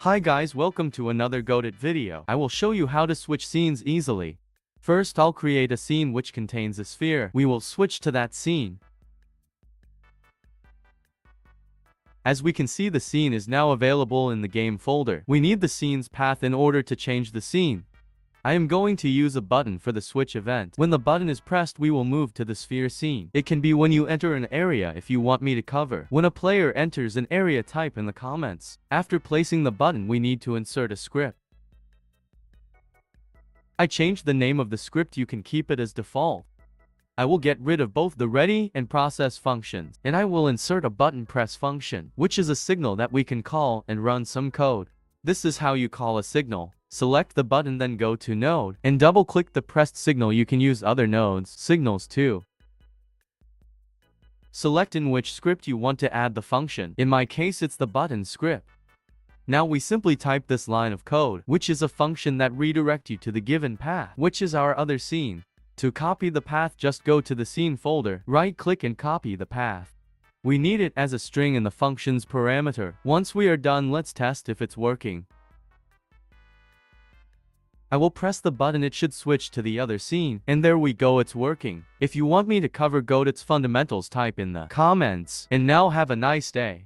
Hi guys, welcome to another Godot video. I will show you how to switch scenes easily. First, I'll create a scene which contains a sphere. We will switch to that scene. As we can see, the scene is now available in the game folder. We need the scene's path in order to change the scene. I am going to use a button for the switch event. When the button is pressed, we will move to the sphere scene. It can be when you enter an area if you want me to cover. When a player enters an area, type in the comments. After placing the button, we need to insert a script. I changed the name of the script. You can keep it as default. I will get rid of both the ready and process functions, and I will insert a button press function, which is a signal that we can call and run some code. This is how you call a signal. Select the button, then go to node, and double-click the pressed signal. You can use other nodes, signals too. Select in which script you want to add the function. In my case, it's the button script. Now we simply type this line of code, which is a function that redirects you to the given path, which is our other scene. To copy the path, just go to the scene folder, right-click and copy the path. We need it as a string in the function's parameter. Once we are done, let's test if it's working. I will press the button, it should switch to the other scene, and there we go, it's working. If you want me to cover Godot's fundamentals, type in the comments. And now have a nice day.